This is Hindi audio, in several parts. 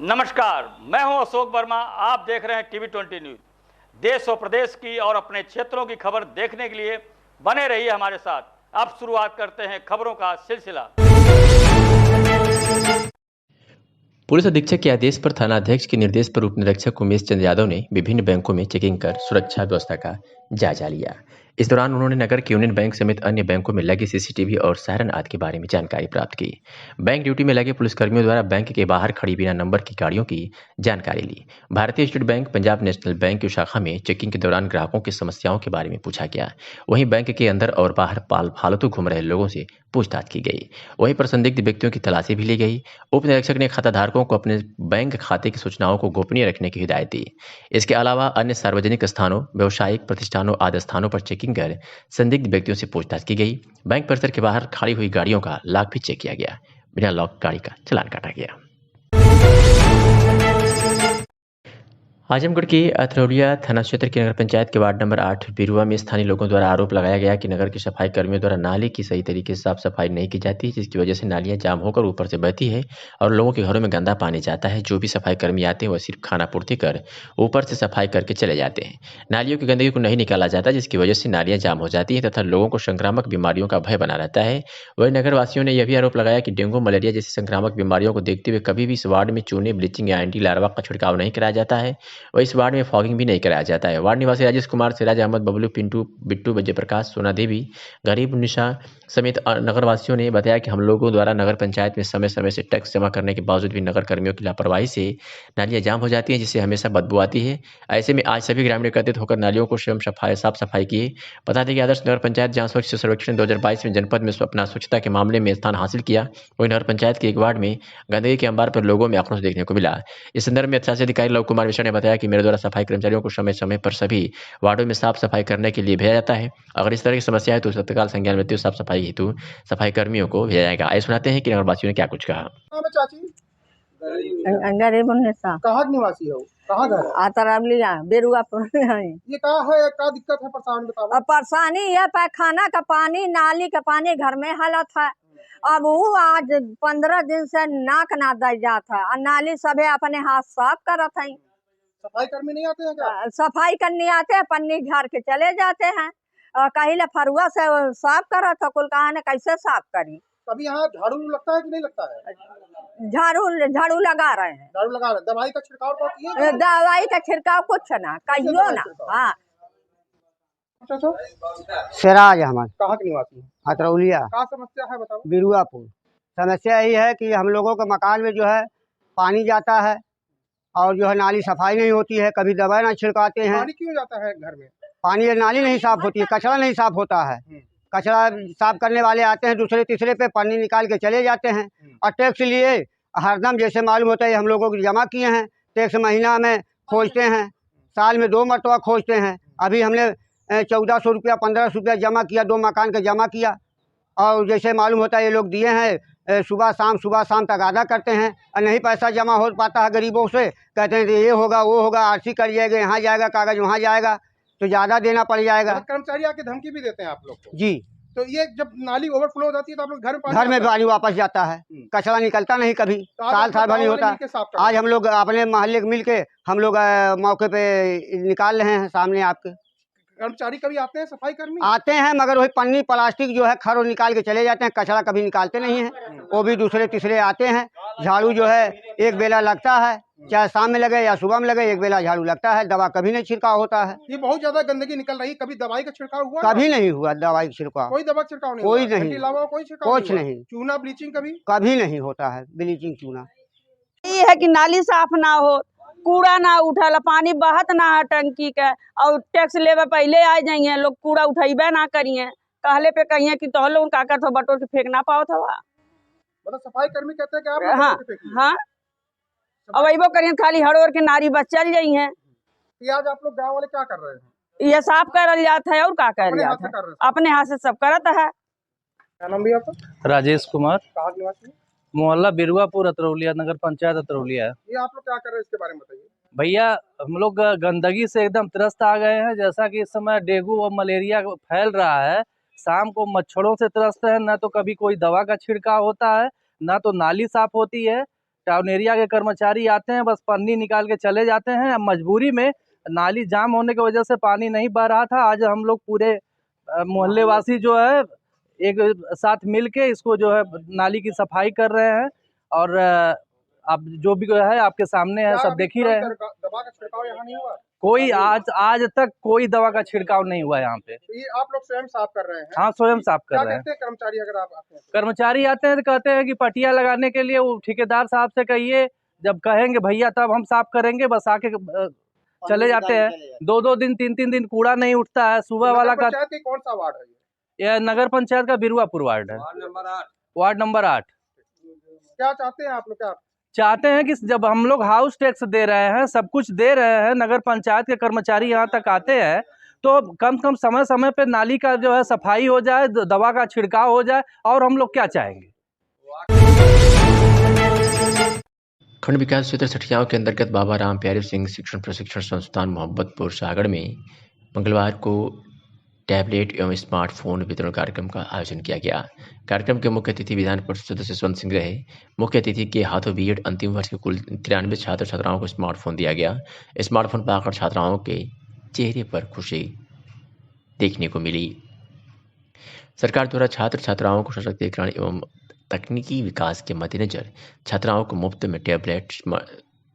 नमस्कार, मैं हूं अशोक वर्मा। आप देख रहे हैं टीवी 20 न्यूज। देश और प्रदेश की और अपने क्षेत्रों की खबर देखने के लिए बने रहिए हमारे साथ। अब शुरुआत करते हैं खबरों का सिलसिला। पुलिस अधीक्षक के आदेश पर थानाध्यक्ष के निर्देश पर उप निरीक्षक उमेश चंद्र यादव ने विभिन्न बैंकों में चेकिंग कर सुरक्षा व्यवस्था का जायजा लिया। इस दौरान उन्होंने नगर के यूनियन बैंक समेत अन्य बैंकों में लगे सीसीटीवी और सायरन आदि के बारे में जानकारी प्राप्त की। बैंक ड्यूटी में लगे पुलिसकर्मियों द्वारा बैंक के बाहर खड़ी बिना नंबर की गाड़ियों की जानकारी ली। भारतीय state bank, Punjab national bank की शाखा में चेकिंग के दौरान ग्राहकों की समस्याओं के बारे में पूछा गया। वहीं बैंक के अंदर और बाहर फालतू घूम रहे लोगों से पूछताछ की गई। वहीं पर संदिग्ध व्यक्तियों की तलाशी भी ली गई। उप निरीक्षक ने खाताधारकों को अपने बैंक खाते की सूचनाओं को गोपनीय रखने की हिदायत दी। इसके अलावा अन्य सार्वजनिक स्थानों, व्यावसायिक प्रतिष्ठानों आदि स्थानों पर चेकिंग कर संदिग्ध व्यक्तियों से पूछताछ की गई। बैंक परिसर के बाहर खड़ी हुई गाड़ियों का लॉक भी चेक किया गया। बिना लॉक गाड़ी का चालान काटा गया। आजमगढ़ के अतरौलिया थाना क्षेत्र के नगर पंचायत के वार्ड नंबर 8 बिरुआ में स्थानीय लोगों द्वारा आरोप लगाया गया कि नगर के सफाई कर्मियों द्वारा नाले की सही तरीके से साफ सफाई नहीं की जाती, जिसकी वजह से नालियां जाम होकर ऊपर से बहती है और लोगों के घरों में गंदा पानी जाता है। जो भी सफाई कर्मी आते हैं वह सिर्फ खाना पूर्ति कर ऊपर से सफाई करके चले जाते हैं। नालियों की गंदगी को नहीं निकाला जाता, जिसकी वजह से नालियां जाम हो जाती है तथा लोगों को संक्रामक बीमारियों का भय बना रहता है। वहीं नगर वासियों ने यह भी आरोप लगाया कि डेंगू, मलेरिया जैसी संक्रामक बीमारियों को देखते हुए कभी भी इस वार्ड में चूने, ब्लीचिंग या एंटी लार्वा का छिड़काव नहीं कराया जाता है। वह इस वार्ड में फॉगिंग भी नहीं कराया जाता है। वार्ड निवासी राजेश कुमार, सिराज अहमद, बबलू, पिंटू, बिट्टू, जयप्रकाश, सोना देवी, गरीब निशा समेत नगर वासियों ने बताया कि हम लोगों द्वारा नगर पंचायत में समय समय से टैक्स जमा करने के बावजूद भी नगर कर्मियों की लापरवाही से नालियां जाम हो जाती हैं, जिससे हमेशा बदबू आती है। ऐसे में आज सभी ग्रामीण एकत्रित होकर नालियों को स्वयं साफ सफाई किए। बता दें कि आदर्श नगर पंचायत जहां स्वच्छ सर्वेक्षण 2022 में जनपद में अपना स्वच्छता के मामले में स्थान हासिल किया, वहीं नगर पंचायत के एक वार्ड में गंदगी के अंबार पर लोगों में आक्रोश देखने को मिला। इस संदर्भ में शासी अधिकारी लव कुमार मिश्रा ने बताया कि मेरे द्वारा सफाई कर्मचारियों को समय समय पर सभी वार्डों में साफ सफाई करने के लिए भेजा जाता है। अगर इस तरह की समस्या है तो तत्काल संज्ञान लेते हुए साफ सफाई हेतु सफाई कर्मियों को भेजा जाएगा। आइए सुनाते हैं कि नगरवासियों ने क्या कुछ कहा। चाची गरीब उन्नीसा कहाँ के निवासी हो? कहाँ घर है? आतरवलिया बेरुआपुर है। ये कहाँ है? क्या दिक्कत है? परेशान बताओ। अब परेशानी यह पैखाना का पानी, नाली का पानी घर में हालत है। अब वो आज 15 दिन से नाक ना दे जाता है और नाली सभी अपने हाथ साफ करत है। सफाई कर्मी नहीं आते हैं क्या? सफाई करने आते हैं, पन्नी झाड़ के चले जाते हैं और कहीं फरुआ से साफ करत है। कुल कहा ने कैसे साफ करी? कभी यहाँ झाड़ू लगता है कि नहीं लगता है? झाड़ू लगा रहे हैं। झाड़ू लगा रहे। दवाई का छिड़काव तो किए? दवाई का छिड़काव कुछ ना कहियो ना। हाँ, सिराज अहमद, कहाँ के निवासी? अतरौलिया, क्या समस्या है बताओ। बिरुआपुर। समस्या यही है कि हम लोगों के मकान में जो है पानी जाता है और जो है नाली सफाई नहीं होती है। कभी दवाई ना छिड़काते हैं। पानी क्यों जाता है घर में? पानी नाली नहीं साफ होती है, कचरा नहीं साफ होता है। कचरा साफ करने वाले आते हैं दूसरे तीसरे पे पानी निकाल के चले जाते हैं और टैक्स लिए हरदम जैसे मालूम होता है हम लोगों को जमा किए हैं। टैक्स महीना में खोजते हैं, साल में 2 मरतबा खोजते हैं। अभी हमने 1400 रुपया 1500 रुपया जमा किया, 2 मकान का जमा किया और जैसे मालूम होता है ये लोग दिए हैं सुबह शाम तक अदा करते हैं और नहीं पैसा जमा हो पाता है गरीबों से। कहते हैं ये होगा वो होगा, आरसी कर जाएगा, यहाँ जाएगा कागज, वहाँ जाएगा तो ज़्यादा देना पड़ जाएगा। कर्मचारी आके धमकी भी देते हैं आप लोग को? जी। तो ये जब नाली ओवरफ्लो हो जाती है तो आप लोग घर में पानी वापस जाता है। कचरा निकलता नहीं कभी, साल भर नहीं होता। आज हम लोग अपने मोहल्ले मिल के हम लोग मौके पे निकाल रहे हैं सामने आपके। कर्मचारी कभी आते हैं? सफाई कर्मी आते हैं मगर वही पन्नी प्लास्टिक जो है खरो निकाल के चले जाते हैं। कचरा कभी निकालते नहीं हैं। वो भी दूसरे तीसरे आते हैं। झाड़ू जो है एक बेला लगता है, चाहे शाम में लगे या सुबह में लगे, एक बेला झाड़ू लगता है। दवा कभी नहीं छिड़काव होता है। ये बहुत ज्यादा गंदगी निकल रही है। कभी दवाई का छिड़काव हुआ? कभी नहीं हुआ दवाई का छिड़काव। कोई दवा छिड़काव नहीं? कोई नहीं, कोई छिड़काव कुछ नहीं। चूना ब्लीचिंग कभी नहीं होता है। ब्लीचिंग चूना ये है कि नाली साफ ना हो, कूड़ा ना उठल, पानी बहत ना है टंकी के और टैक्स लेवे पहले आ जाइए लोग, कूड़ा उठेबे ना करिए। कहले पे कहिए कि तो लोग का कर बटोर के फेंक ना पाओ था। मतलब सफाई कर्मी कहते हैं कि आप हाँ अब अबो करिए खाली हड़ोर के नारी बस चल जाई है। आज आप लोग गाँव वाले क्या कर रहे हैं? ये साफ करल जाता है और का कर जाता है, अपने हाथ से सब करता है। क्या नाम भी आपका? राजेश कुमार, कहाँ के निवासी? मोहल्ला बिरुआपुर, अतरौलिया, नगर पंचायत अतरौलिया है। ये आप लोग क्या कर रहे हैं इसके बारे में बताइए। भैया हम लोग गंदगी से एकदम त्रस्त आ गए हैं। जैसा कि इस समय डेंगू और मलेरिया फैल रहा है, शाम को मच्छरों से त्रस्त है। न तो कभी कोई दवा का छिड़काव होता है, ना तो नाली साफ होती है। टाउन एरिया के कर्मचारी आते हैं, बस पन्नी निकाल के चले जाते हैं। अब मजबूरी में नाली जाम होने की वजह से पानी नहीं बह रहा था। आज हम लोग पूरे मोहल्ले वासी जो है एक साथ मिल के इसको जो है नाली की सफाई कर रहे हैं। और अब जो भी है आपके सामने है, सब देख ही रहे हैं। दवा का छिड़काव यहाँ नहीं हुआ? कोई आज तक कोई दवा का छिड़काव नहीं हुआ यहाँ पे। तो ये आप लोग स्वयं साफ कर रहे हैं? हाँ, स्वयं साफ कर क्या रहे हैं। कहते हैं कर्मचारी अगर आप आते हैं? कर्मचारी आते हैं तो कहते हैं कि पटिया लगाने के लिए वो ठेकेदार साहब से कहिए, जब कहेंगे भैया तब हम साफ करेंगे। बस आके चले जाते हैं। 2-2 दिन 3-3 दिन कूड़ा नहीं उठता है। सुबह वाला का पंचायत की कौन सा वार्ड है? यह नगर पंचायत का बिरुआपुर वार्ड है, वार्ड नंबर 8। क्या चाहते हैं आप लोग? क्या चाहते हैं कि जब हम लोग हाउस टैक्स दे रहे हैं, सब कुछ दे रहे हैं, नगर पंचायत के कर्मचारी यहाँ तक आते हैं, तो कम से कम समय समय पे नाली का जो है सफाई हो जाए, दवा का छिड़काव हो जाए। और हम लोग क्या चाहेंगे। खंड विकास क्षेत्र सठियाओं के अंतर्गत बाबा राम प्यारे सिंह शिक्षण प्रशिक्षण संस्थान मोहब्बतपुर सागड़ में मंगलवार को टैबलेट एवं स्मार्टफोन वितरण कार्यक्रम का आयोजन किया गया। कार्यक्रम के मुख्य अतिथि विधान परिषद सदस्य यशवंत सिंह रहे। मुख्य अतिथि के हाथों बीएड अंतिम वर्ष के कुल 93 छात्र छात्राओं को स्मार्टफोन दिया गया। स्मार्टफोन पाकर छात्राओं के चेहरे पर खुशी देखने को मिली। सरकार द्वारा छात्र छात्राओं को सशक्तिकरण एवं तकनीकी विकास के मद्देनजर छात्राओं को मुफ्त में टैबलेट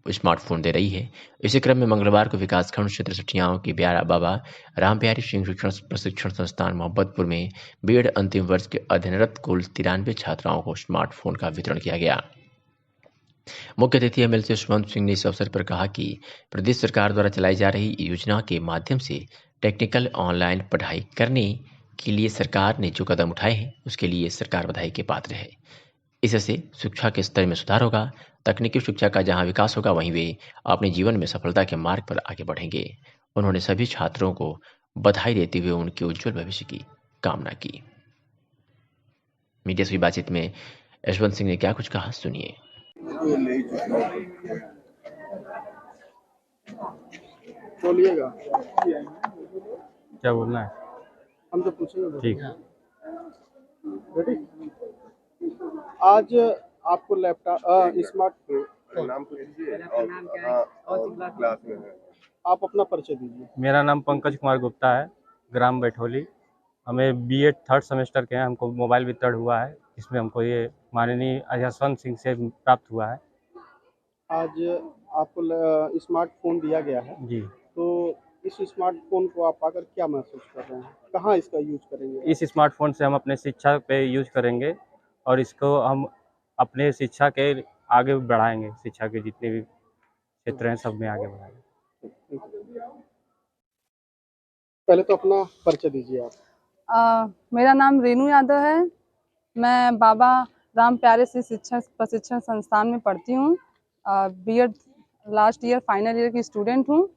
स्मार्टफोन दे रही है। इसी क्रम में मंगलवार को विकासखंड क्षेत्र सठियाओं के बाबा राम प्यारे सिंह शिक्षण प्रशिक्षण संस्थान मोहब्बतपुर में बीएड अंतिम वर्ष के अध्ययनरत कुल 93 छात्राओं को स्मार्टफोन का वितरण किया गया। मुख्य अतिथि एमएलसी यशवंत सिंह ने इस अवसर पर कहा कि प्रदेश सरकार द्वारा चलाई जा रही योजना के माध्यम से टेक्निकल ऑनलाइन पढ़ाई करने के लिए सरकार ने जो कदम उठाए हैं उसके लिए सरकार बधाई के पात्र है। इससे शिक्षा के स्तर में सुधार होगा। तकनीकी शिक्षा का जहां विकास होगा वहीं वे अपने जीवन में सफलता के मार्ग पर आगे बढ़ेंगे। उन्होंने सभी छात्रों को बधाई देते हुए उनके उज्जवल भविष्य की कामना की। मीडिया से बातचीत में यशवंत सिंह ने क्या कुछ कहा, सुनिए। बोलिएगा, क्या बोलना है? हम तो पूछेंगे। ठीक है। रेडी? आज आपको लैपटॉप स्मार्टफोन, नाम तो दीजिए और क्लास में है। आप अपना परिचय दीजिए। मेरा नाम पंकज कुमार गुप्ता है, ग्राम बैठोली। हमें बीएड 3rd सेमेस्टर के हैं। हमको मोबाइल वितरण हुआ है, इसमें हमको ये माननीय यशवंत सिंह से प्राप्त हुआ है। आज आपको स्मार्टफोन दिया गया है जी। तो इस स्मार्टफोन को आप पाकर क्या महसूस कर रहे हैं? कहाँ इसका यूज करेंगे? इस स्मार्टफोन से हम अपने शिक्षा पे यूज करेंगे और इसको हम अपने शिक्षा के आगे बढ़ाएंगे। शिक्षा के जितने भी क्षेत्र हैं सब में आगे बढ़ाएंगे। पहले तो अपना परिचय दीजिए आप। मेरा नाम रेनू यादव है। मैं बाबा राम प्यारे सिंह शिक्षण प्रशिक्षण संस्थान में पढ़ती हूँ। BEd last year final year की स्टूडेंट हूँ।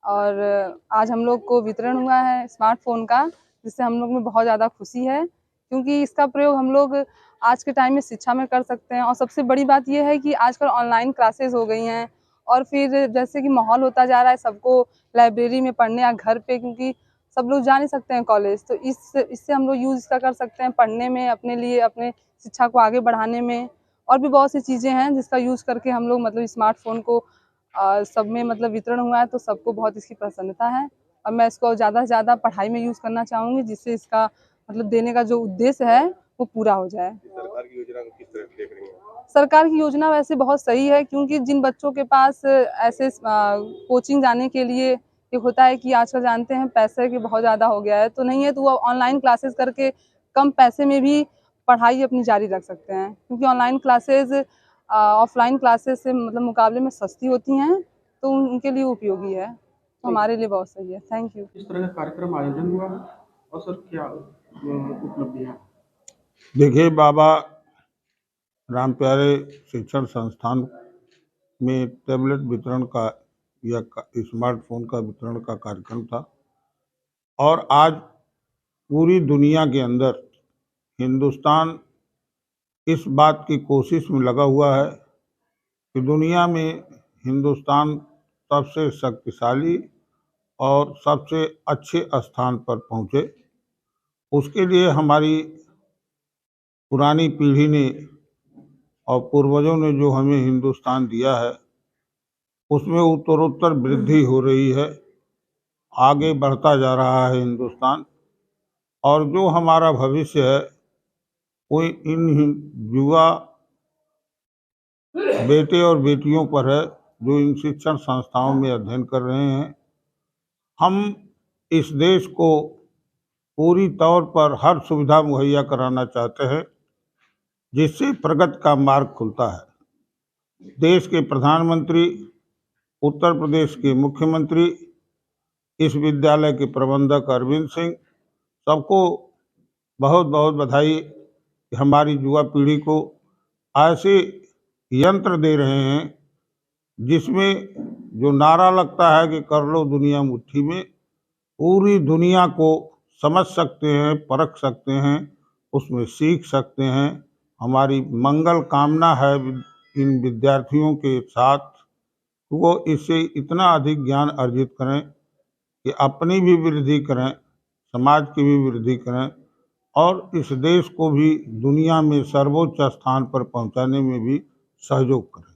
और आज हम लोग को वितरण हुआ है स्मार्टफोन का, जिससे हम लोग में बहुत ज़्यादा खुशी है, क्योंकि इसका प्रयोग हम लोग आज के टाइम में शिक्षा में कर सकते हैं। और सबसे बड़ी बात यह है कि आजकल ऑनलाइन क्लासेस हो गई हैं और फिर जैसे कि माहौल होता जा रहा है सबको लाइब्रेरी में पढ़ने या घर पे, क्योंकि सब लोग जा नहीं सकते हैं कॉलेज, तो इससे हम लोग यूज़ इसका कर सकते हैं पढ़ने में, अपने लिए, अपने शिक्षा को आगे बढ़ाने में। और भी बहुत सी चीज़ें हैं जिसका यूज़ करके हम लोग मतलब स्मार्टफोन को सब में मतलब वितरण हुआ है, तो सबको बहुत इसकी प्रसन्नता है। और मैं इसको ज़्यादा से ज़्यादा पढ़ाई में यूज़ करना चाहूँगी, जिससे इसका मतलब देने का जो उद्देश्य है वो पूरा हो जाए। सरकार की योजना को किस तरह देख रही हैं? सरकार की योजना वैसे बहुत सही है, क्योंकि जिन बच्चों के पास ऐसे कोचिंग जाने के लिए एक होता है कि आजकल जानते हैं पैसे के बहुत ज़्यादा हो गया है, तो नहीं है तो वो ऑनलाइन क्लासेस करके कम पैसे में भी पढ़ाई अपनी जारी रख सकते हैं, क्योंकि ऑनलाइन क्लासेस ऑफलाइन क्लासेस से मतलब मुकाबले में सस्ती होती हैं, तो उनके लिए उपयोगी है, तो हमारे लिए बहुत सही है। Thank you. इस तरह का कार्यक्रम आयोजन हुआ है और सर क्या उपलब्धि है? देखिए, बाबा राम प्यारे शिक्षण संस्थान में टैबलेट वितरण का या स्मार्टफोन का वितरण का कार्यक्रम था और आज पूरी दुनिया के अंदर हिंदुस्तान इस बात की कोशिश में लगा हुआ है कि दुनिया में हिंदुस्तान सबसे शक्तिशाली और सबसे अच्छे स्थान पर पहुँचे। उसके लिए हमारी पुरानी पीढ़ी ने और पूर्वजों ने जो हमें हिंदुस्तान दिया है उसमें उत्तरोत्तर वृद्धि हो रही है, आगे बढ़ता जा रहा है हिंदुस्तान। और जो हमारा भविष्य है वो इन युवा बेटे और बेटियों पर है जो इन शिक्षण संस्थाओं में अध्ययन कर रहे हैं। हम इस देश को पूरी तौर पर हर सुविधा मुहैया कराना चाहते हैं जिससे प्रगति का मार्ग खुलता है। देश के प्रधानमंत्री, उत्तर प्रदेश के मुख्यमंत्री, इस विद्यालय के प्रबंधक अरविंद सिंह, सबको बहुत बहुत बधाई कि हमारी युवा पीढ़ी को ऐसे यंत्र दे रहे हैं जिसमें जो नारा लगता है कि कर लो दुनिया मुट्ठी में, पूरी दुनिया को समझ सकते हैं, परख सकते हैं, उसमें सीख सकते हैं। हमारी मंगल कामना है इन विद्यार्थियों के साथ वो इससे इतना अधिक ज्ञान अर्जित करें कि अपनी भी वृद्धि करें, समाज की भी वृद्धि करें और इस देश को भी दुनिया में सर्वोच्च स्थान पर पहुंचाने में भी सहयोग करें।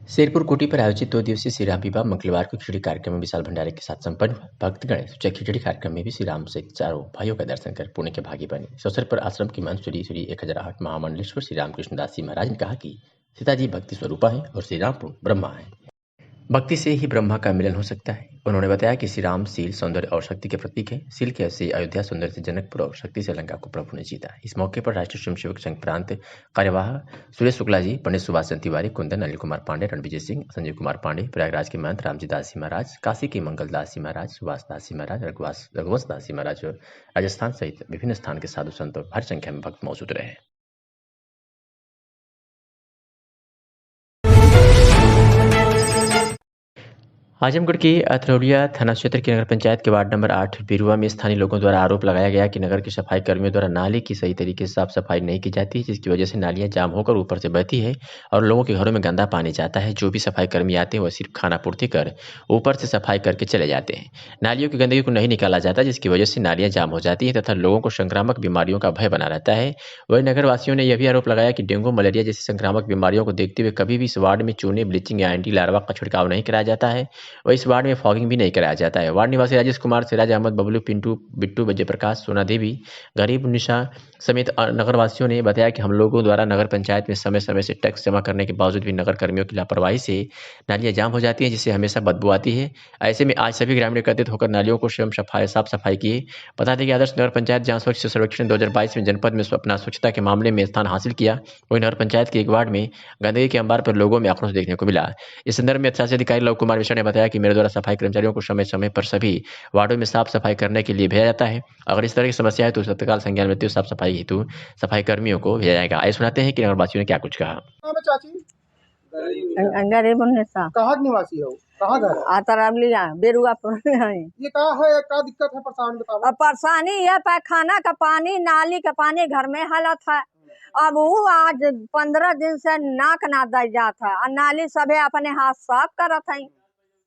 शेरपुर कोटी पर आयोजित 2 दिवसीय श्री राम विवाह मंगलवार को खिचड़ी कार्यक्रम में विशाल भंडारे के साथ संपन्न हुआ। भक्तगण सुचक खिचड़ी कार्यक्रम में भी श्री राम सहित चारों भाइयों का दर्शन कर पुण्य के भागी बने। इस अवसर पर आश्रम के महंत श्री 1008 महामंडलेश्वर श्री रामकृष्ण दास जी महाराज ने कहा कि सीता जी भक्ति स्वरूपा है और श्री राम ब्रह्मा है, भक्ति से ही ब्रह्मा का मिलन हो सकता है। उन्होंने बताया कि श्री राम शील, सौंदर्य और शक्ति के प्रतीक है। शील के से अयोध्या, सौंदर्य से जनकपुर और शक्ति से लंका को प्रभु ने जीता। इस मौके पर राष्ट्रीय स्वयंसेवक संघ प्रांत कार्यवाह सुरेश शुक्ला जी, पंडित सुभाष चंद्र तिवारी, कुंदन, अनिल कुमार पांडे, रणविजय सिंह, संजय कुमार पांडे, प्रयागराज के महंत रामजी दास जी महाराज, काशी के मंगल दास जी महाराज, सुभाष दास जी महाराज, रघुवंश दास जी महाराज और राजस्थान सहित विभिन्न स्थान के साधु संत और भारी संख्या में भक्त मौजूद रहे। आजमगढ़ के अतरौलिया थाना क्षेत्र के नगर पंचायत के वार्ड नंबर 8 बिरुआ में स्थानीय लोगों द्वारा आरोप लगाया गया कि नगर के सफाई कर्मियों द्वारा नाले की सही तरीके से साफ सफाई नहीं की जाती है, जिसकी वजह से नालियां जाम होकर ऊपर से बहती है और लोगों के घरों में गंदा पानी जाता है। जो भी सफाई कर्मी आते हैं वह सिर्फ खाना पूर्ति कर ऊपर से सफाई करके चले जाते हैं। नालियों की गंदगी को नहीं निकाला जाता, जिसकी वजह से नालियां जाम हो जाती हैं तथा लोगों को संक्रामक बीमारियों का भय बना रहता है। वही नगर वासियों ने यह भी आरोप लगाया कि डेंगू, मलेरिया जैसी संक्रामक बीमारियों को देखते हुए कभी भी इस वार्ड में चूने, ब्लीचिंग या एंटी लार्वा का छिड़काव नहीं कराया जाता है। वह इस वार्ड में फॉगिंग भी नहीं कराया जाता है। वार्ड निवासी राजेश कुमार, सिराज अहमद, बबलू, पिंटू, बिट्टू, जयप्रकाश, सोना देवी, गरीब निशा समेत नगरवासियों ने बताया कि हम लोगों द्वारा नगर पंचायत में समय समय से टैक्स जमा करने के बावजूद भी नगर कर्मियों की लापरवाही से नालियां जाम हो जाती हैं, जिससे हमेशा बदबू आती है। ऐसे में आज सभी ग्रामीण एकत्रित होकर नालियों को स्वयं साफ सफाई किए। बता दें कि आदर्श नगर पंचायत जहां स्वच्छ सर्वेक्षण 2022 में जनपद में अपना स्वच्छता के मामले में स्थान हासिल किया, वही नगर पंचायत के एक वार्ड में गंदगी के अंबार पर लोगों में आक्रोश देखने को मिला। इस संदर्भ में शासी अधिकारी लव कुमार मिश्रा ने बताया कि मेरे द्वारा सफाई कर्मचारियों को समय समय पर सभी वार्डों में साफ सफाई करने के लिए भेजा जाता है। अगर इस तरह की समस्या है तो तत्काल संज्ञान में साफ सफाई हेतु सफाई कर्मियों को भेजा जाएगा। आइए सुनाते हैं कि नगरवासियों ने क्या कुछ कहा। चाची गरीब उन्नीसा कहाँ के निवासी हो, कहाँ घर है? अतरौलिया बेरुआपुर है। ये कहाँ है, क्या दिक्कत है, परेशान बताओ। अब परेशानी यह पैखाना का पानी, नाली का पानी घर में हालत है। अब वो आज 15 दिन से नाक ना दे जाता है और नाली सभी अपने हाथ साफ करत है।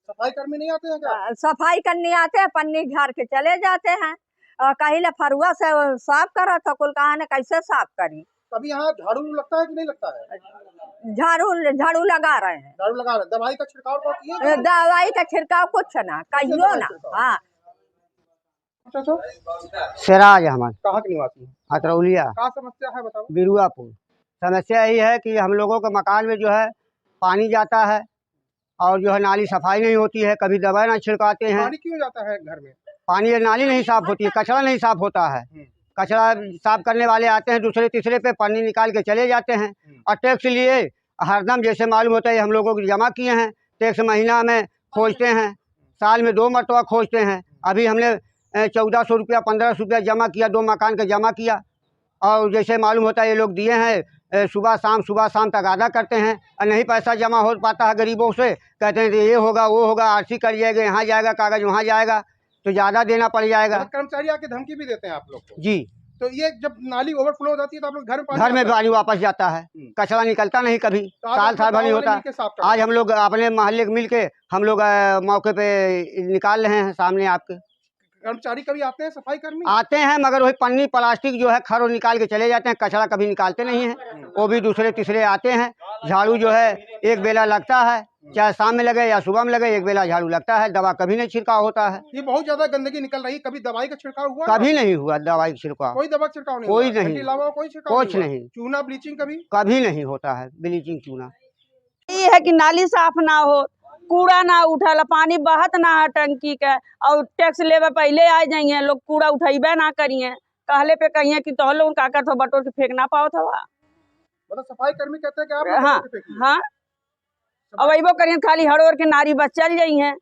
सफाई कर्मी नहीं आते हैं क्या? सफाई करने आते हैं, पन्नी झाड़ के चले जाते हैं और कहीं फरुआ से साफ करा था, कुल कहा ने कैसे साफ करी। कभी यहाँ झाड़ू लगता है कि नहीं लगता है? झाड़ू लगा रहे हैं। झाड़ू लगा रहे हैं। दवाई का छिड़काव तो किए हैं? दवाई का छिड़काव कुछ ना कहियो ना। हाँ, सिराज अहमद, कहाँ के निवासी हैं? अतरौलिया। क्या समस्या है बताओ। बिरुआपुर। समस्या यही है कि हम लोगों के मकान में जो है पानी जाता है और जो है नाली सफाई नहीं होती है, कभी दवाई ना छिड़काते हैं। पानी क्यों जाता है घर में? पानी, नाली नहीं साफ होती है, कचरा नहीं साफ होता है। कचरा साफ करने वाले आते हैं, दूसरे तीसरे पे पानी निकाल के चले जाते हैं और टैक्स लिए हरदम जैसे मालूम होता है हम लोगों को जमा किए हैं। टैक्स महीना में खोजते हैं, साल में 2 मरतबा खोजते हैं। अभी हमने 1400 रुपया 1500 रुपया जमा किया, 2 मकान का जमा किया और जैसे मालूम होता है ये लोग दिए हैं, सुबह शाम तक अदा करते हैं और नहीं पैसा जमा हो पाता है गरीबों से। कहते हैं ये होगा वो होगा, आरसी कर जाएगा, यहाँ जाएगा कागज, वहाँ जाएगा तो ज़्यादा देना पड़ जाएगा। कर्मचारी आके धमकी भी देते हैं आप लोग को? जी। तो ये जब नाली ओवरफ्लो हो जाती है तो आप लोग घर में पानी वापस जाता है, कचरा निकलता नहीं कभी, साल भर नहीं होता। आज हम लोग अपने मोहल्ले मिल के हम लोग मौके पे निकाल रहे हैं सामने आपके। कर्मचारी कभी आते हैं, सफाई कर्मी आते हैं, मगर वही पन्नी प्लास्टिक जो है खर निकाल के चले जाते हैं, कचरा कभी निकालते नहीं हैं। वो भी दूसरे तीसरे आते हैं। झाड़ू जो है एक बेला लगता है, चाहे शाम में लगे या सुबह में लगे, एक बेला झाड़ू लगता है। दवा कभी नहीं छिड़काव होता है। ये बहुत ज्यादा गंदगी निकल रही है, कभी दवाई का छिड़काव हुआ? कभी नहीं हुआ दवाई का छिड़काव, कोई दवा का छिड़काव नहीं कोई हुआ? नहीं, अलावा कोई छिड़काव कुछ नहीं, चूना ब्लीचिंग कभी नहीं होता है। ब्लीचिंग चूना ये है कि नाली साफ ना हो, कूड़ा ना उठल, पानी बहत ना है टंकी के, और टैक्स लेवे पहले आ जाइए, लोग कूड़ा उठेबे ना करिए, कहले पे कहिए कि तो लोग का करत हो बटोर के फेंक ना पाओ था। मतलब सफाई कर्मी कहते हैं कि आप हाँ हाँ, अब अबो करिए खाली हड़ोर के नारी बच चल जाई हैं।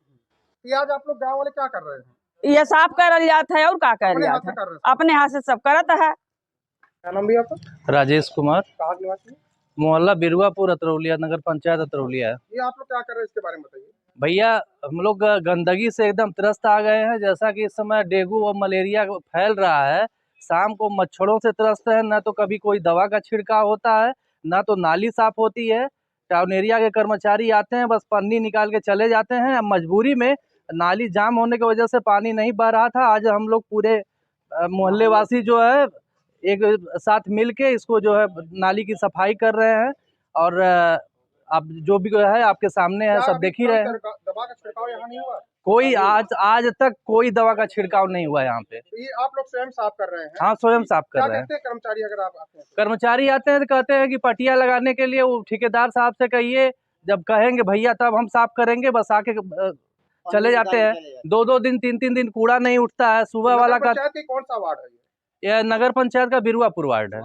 आज आप लोग गाँव वाले क्या कर रहे हैं? ये साफ करल जाता है और का करल जाता है, अपने हाथ से सब करत है। क्या नाम भी आपका? राजेश कुमार, कहाँ के निवासी? मोहल्ला बिरुआपुर, अतरौलिया, नगर पंचायत अतरौलिया है। ये आप लोग क्या कर रहे हैं, इसके बारे में बताइए। भैया हम लोग गंदगी से एकदम त्रस्त आ गए हैं। जैसा कि इस समय डेंगू और मलेरिया फैल रहा है, शाम को मच्छरों से त्रस्त है। ना तो कभी कोई दवा का छिड़काव होता है, ना तो नाली साफ होती है। टाउन एरिया के कर्मचारी आते हैं, बस पन्नी निकाल के चले जाते हैं। मजबूरी में नाली जाम होने की वजह से पानी नहीं बह रहा था। आज हम लोग पूरे मोहल्ले वासी जो है एक साथ मिल के इसको जो है नाली की सफाई कर रहे हैं। और अब जो भी है आपके सामने है, सब देख ही रहे हैं। दवा का छिड़काव यहाँ नहीं हुआ? कोई आज तक कोई दवा का छिड़काव नहीं हुआ यहाँ पे। ये आप लोग स्वयं साफ कर रहे हैं? हाँ, स्वयं साफ कर रहे हैं। क्या कहते हैं कर्मचारी अगर आप आते हैं? कर्मचारी आते हैं तो कहते हैं कि पटिया लगाने के लिए वो ठेकेदार साहब से कहिए, जब कहेंगे भैया तब हम साफ करेंगे। बस आके चले जाते हैं। 2-2 दिन 3-3 दिन कूड़ा नहीं उठता है। सुबह वाला का कौन सा वार्ड है? यह नगर पंचायत का बिरुआपुर वार्ड है,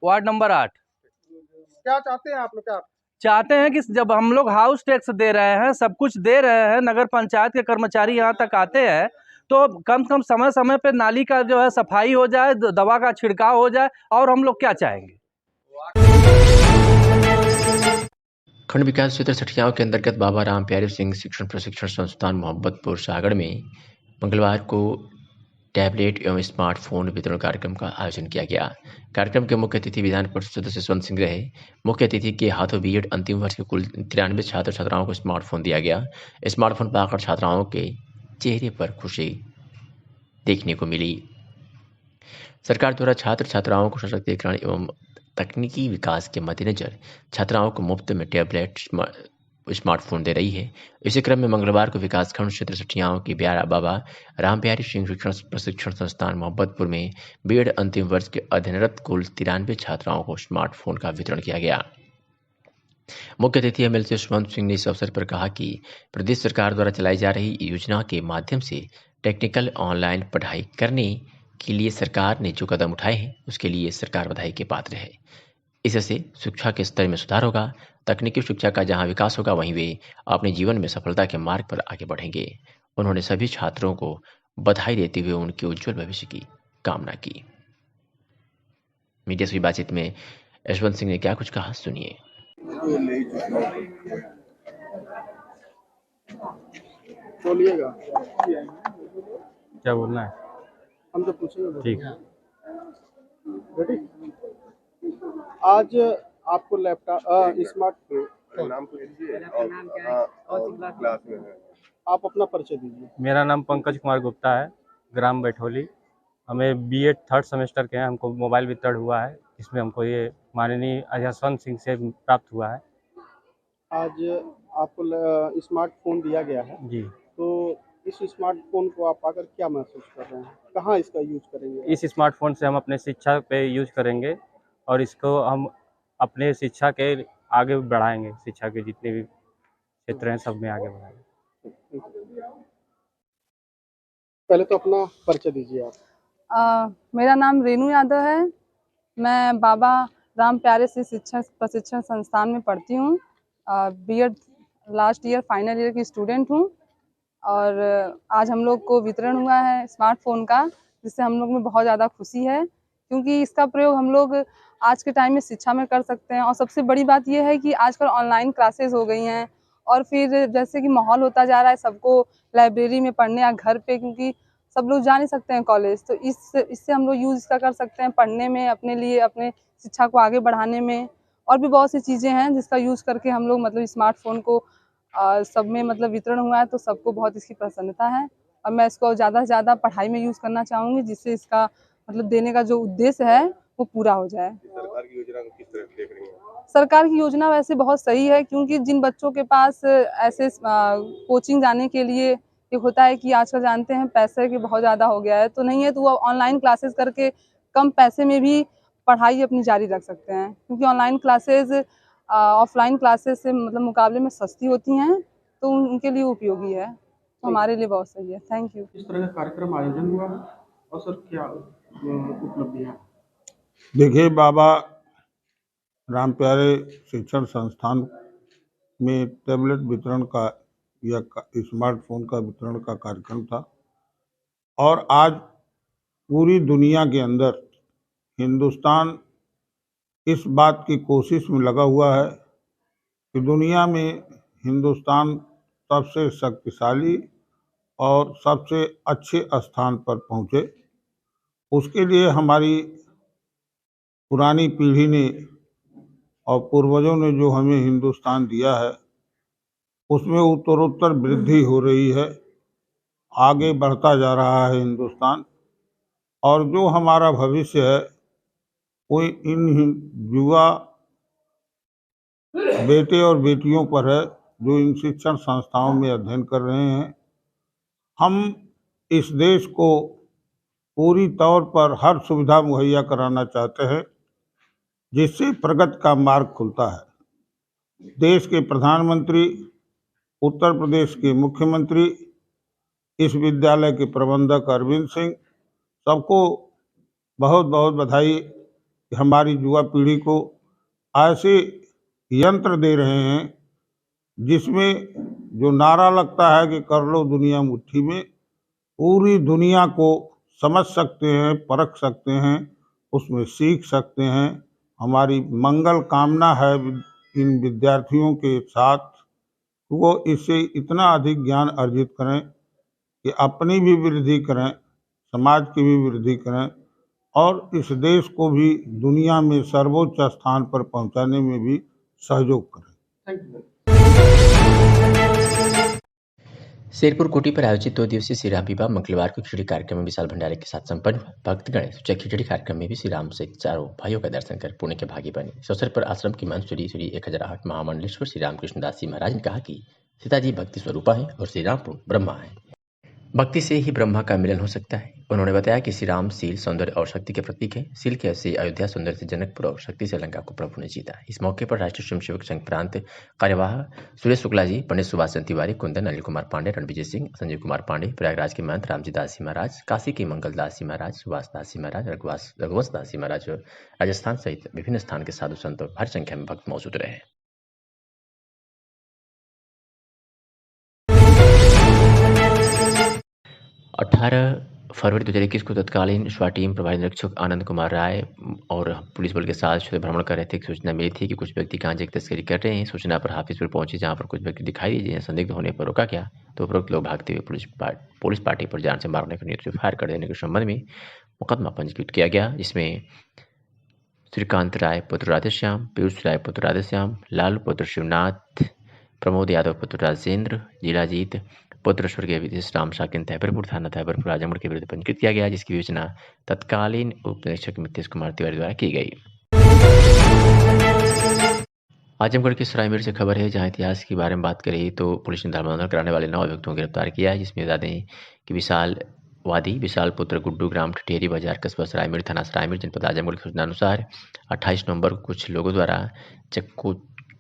वार्ड नंबर 8। क्या चाहते हैं आप लोग? क्या चाहते हैं कि जब हम लोग हाउस टैक्स दे रहे हैं, सब कुछ दे रहे हैं, नगर पंचायत के कर्मचारी यहाँ तक आते हैं, तो कम से कम समय समय पे नाली का जो है सफाई हो जाए, दवा का छिड़काव हो जाए। और हम लोग क्या चाहेंगे। खंड विकास क्षेत्र सठियाओं के अंतर्गत बाबा राम प्यारे सिंह शिक्षण प्रशिक्षण संस्थान मोहब्बतपुर सागड़ में मंगलवार को टैबलेट एवं स्मार्टफोन वितरण कार्यक्रम का आयोजन किया गया। कार्यक्रम के मुख्य अतिथि विधान परिषद सदस्य यशवंत सिंह रहे। मुख्य अतिथि के हाथों बीएड अंतिम वर्ष के कुल 93 छात्र छात्राओं को स्मार्टफोन दिया गया। स्मार्टफोन पाकर छात्राओं के चेहरे पर खुशी देखने को मिली। सरकार द्वारा छात्र छात्राओं को सशक्तिकरण एवं तकनीकी विकास के मद्देनजर छात्राओं को मुफ्त में टैबलेट स्मार्टफोन दे रही है। इसी क्रम में मंगलवार को विकासखंड क्षेत्र सठियाओं की बाबा राम प्यारे सिंह शिक्षण प्रशिक्षण संस्थान मोहब्बतपुर में बीएड अंतिम वर्ष के अध्ययनरत कुल 93 छात्राओं को स्मार्टफोन का वितरण किया गया। मुख्य अतिथि एमएलसी यशवंत सिंह ने इस अवसर पर कहा कि प्रदेश सरकार द्वारा चलाई जा रही योजना के माध्यम से टेक्निकल ऑनलाइन पढ़ाई करने के लिए सरकार ने जो कदम उठाए हैं, उसके लिए सरकार बधाई के पात्र है। इससे शिक्षा के स्तर में सुधार होगा। तकनीकी शिक्षा का जहां विकास होगा, वहीं वे अपने जीवन में सफलता के मार्ग पर आगे बढ़ेंगे। उन्होंने सभी छात्रों को बधाई देते हुए उनके उज्जवल भविष्य की कामना की। मीडिया से बातचीत में यशवंत सिंह ने क्या कुछ कहा, सुनिए। बोलिएगा, क्या बोलना है? हम तो पूछेंगे। ठीक। रेडी? आज आपको लैपटॉप स्मार्टफोन, नाम क्लास में है, आप अपना परिचय दीजिए। मेरा नाम पंकज कुमार गुप्ता है, ग्राम बैठोली। हमें बीएड 3rd सेमेस्टर के हैं। हमको मोबाइल वितरण हुआ है, इसमें हमको ये माननीय यशवंत सिंह से प्राप्त हुआ है। आज आपको स्मार्टफोन दिया गया है जी। तो इस स्मार्टफोन को आप पाकर क्या महसूस कर रहे हैं? कहाँ इसका यूज करेंगे? इस स्मार्टफोन से हम अपने शिक्षा पे यूज करेंगे और इसको हम अपने शिक्षा के आगे बढ़ाएंगे। शिक्षा के जितने भी क्षेत्र हैं, सब में आगे बढ़ाएंगे। पहले तो अपना परिचय दीजिए आप। मेरा नाम रेनू यादव है। मैं बाबा राम प्यारे सिंह शिक्षण प्रशिक्षण संस्थान में पढ़ती हूँ। BEd last year final year की स्टूडेंट हूँ। और आज हम लोग को वितरण हुआ है स्मार्टफोन का, जिससे हम लोग में बहुत ज़्यादा खुशी है, क्योंकि इसका प्रयोग हम लोग आज के टाइम में शिक्षा में कर सकते हैं। और सबसे बड़ी बात यह है कि आजकल ऑनलाइन क्लासेस हो गई हैं, और फिर जैसे कि माहौल होता जा रहा है सबको लाइब्रेरी में पढ़ने या घर पे, क्योंकि सब लोग जा नहीं सकते हैं कॉलेज, तो इससे हम लोग यूज़ इसका कर सकते हैं पढ़ने में, अपने लिए, अपने शिक्षा को आगे बढ़ाने में। और भी बहुत सी चीज़ें हैं जिसका यूज़ करके हम लोग मतलब स्मार्टफोन को सब में मतलब वितरण हुआ है, तो सबको बहुत इसकी प्रसन्नता है। और मैं इसको ज़्यादा से ज़्यादा पढ़ाई में यूज़ करना चाहूँगी, जिससे इसका मतलब देने का जो उद्देश्य है वो पूरा हो जाए। सरकार की योजना को किस तरह देख रही हैं? सरकार की योजना वैसे बहुत सही है, क्योंकि जिन बच्चों के पास ऐसे कोचिंग जाने के लिए एक होता है कि आजकल जानते हैं पैसे की बहुत ज़्यादा हो गया है, तो नहीं है तो वो ऑनलाइन क्लासेस करके कम पैसे में भी पढ़ाई अपनी जारी रख सकते हैं, क्योंकि ऑनलाइन क्लासेस ऑफलाइन क्लासेस से मतलब मुकाबले में सस्ती होती हैं, तो उनके लिए उपयोगी है, तो हमारे लिए बहुत सही है। Thank you. इस तरह का कार्यक्रम आयोजन हुआ है और सर क्या उपलब्धियाँ? देखिए, बाबा रामप्यारे शिक्षण संस्थान में टैबलेट वितरण का या स्मार्टफोन का वितरण का कार्यक्रम था, और आज पूरी दुनिया के अंदर हिंदुस्तान इस बात की कोशिश में लगा हुआ है कि दुनिया में हिंदुस्तान सबसे शक्तिशाली और सबसे अच्छे स्थान पर पहुँचे। उसके लिए हमारी पुरानी पीढ़ी ने और पूर्वजों ने जो हमें हिंदुस्तान दिया है, उसमें उत्तरोत्तर वृद्धि हो रही है, आगे बढ़ता जा रहा है हिंदुस्तान। और जो हमारा भविष्य है वो इन युवा बेटे और बेटियों पर है, जो इन शिक्षण संस्थाओं में अध्ययन कर रहे हैं। हम इस देश को पूरी तौर पर हर सुविधा मुहैया कराना चाहते हैं, जिससे प्रगति का मार्ग खुलता है। देश के प्रधानमंत्री, उत्तर प्रदेश के मुख्यमंत्री, इस विद्यालय के प्रबंधक अरविंद सिंह, सबको बहुत बहुत बधाई कि हमारी युवा पीढ़ी को ऐसे यंत्र दे रहे हैं जिसमें जो नारा लगता है कि कर लो दुनिया मुट्ठी में, पूरी दुनिया को समझ सकते हैं, परख सकते हैं, उसमें सीख सकते हैं। हमारी मंगल कामना है इन विद्यार्थियों के साथ, वो इससे इतना अधिक ज्ञान अर्जित करें कि अपनी भी वृद्धि करें, समाज की भी वृद्धि करें, और इस देश को भी दुनिया में सर्वोच्च स्थान पर पहुंचाने में भी सहयोग करें। Thank you. शेरपुर कोटी पर आयोजित 2 दिवसीय श्री राम विवाह मंगलवार को खिचड़ी कार्यक्रम में विशाल भंडारे के साथ संपन्न हुआ। भक्तगण सोचा खिचड़ी कार्यक्रम में भी श्री राम सहित चारों भाइयों का दर्शन कर पुण्य के भागी बने। इस अवसर पर आश्रम की मंसूरी श्री 1008 महामंडलेश्वर श्री रामकृष्ण दास जी महाराज ने कहा कि सीता जी भक्ति स्वरूपा है और श्री राम ब्रह्मा है, भक्ति से ही ब्रह्मा का मिलन हो सकता है। उन्होंने बताया कि श्री राम शील, सौंदर्य और शक्ति के प्रतीक है। शील के से अयोध्या, सौंदर्य से जनकपुर और शक्ति से लंका को प्रभु ने जीता। इस मौके पर राष्ट्रीय स्वयंसेवक संघ प्रांत कार्यवाह सुरेश शुक्ला जी, पंडित सुभाष चंद्र तिवारी, कुंदन, अनिल कुमार पांडे, रणविजय सिंह, संजीव कुमार पांडे, प्रयागराज के महंत रामजी दास जी महाराज, काशी के मंगल दास जी महाराज, सुभाष दास जी महाराज, रघुवंश दास जी महाराज, राजस्थान सहित विभिन्न स्थान के साधु संत और भारी संख्या में भक्त मौजूद रहे। 18 फरवरी 2021 को तत्कालीन स्वाट टीम प्रभारी निरीक्षक आनंद कुमार राय और पुलिस बल के साथ क्षेत्र भ्रमण कर रहे थे। सूचना मिली थी कि कुछ व्यक्ति गांजे की तस्करी कर रहे हैं। सूचना पर हाफिजपुर पहुंचे, जहां पर कुछ व्यक्ति दिखाई दिए। संदिग्ध होने पर रोका गया तो उपरोक्त लोग भागते हुए पुलिस पार्टी पर जान से मारने की नीयत से फायर कर देने के संबंध में मुकदमा पंजीकृत किया गया, जिसमें श्रीकांत राय पुत्र राधेश्याम, पीयूष राय पुत्र राधेश्याम, लालू पुत्र शिवनाथ, प्रमोद यादव पुत्र राजेंद्र, जिलाजीत पुत्र स्वर्गीय विदेश राम शाकिन तैबरपुर थाना तैबरपुर आजमगढ़ के विरुद्ध पंजीकृत किया गया, जिसकी विवेचना तत्कालीन उप निरीक्षक मितेश कुमार तिवारी द्वारा की गई। आजमगढ़ के सरायमीर से खबर है, जहां इतिहास के बारे में बात करें तो पुलिस ने धर्मांतरण कराने वाले 9 व्यक्तियों को गिरफ्तार किया है, जिसमें बता दें कि विशाल पुत्र गुड्डू, ग्राम ठठेरी बाजार, कस्बा सरायमीर, थाना सरायमीर, जनपद आजमगढ़ की सूचना अनुसार 28 नवंबर को कुछ लोगों द्वारा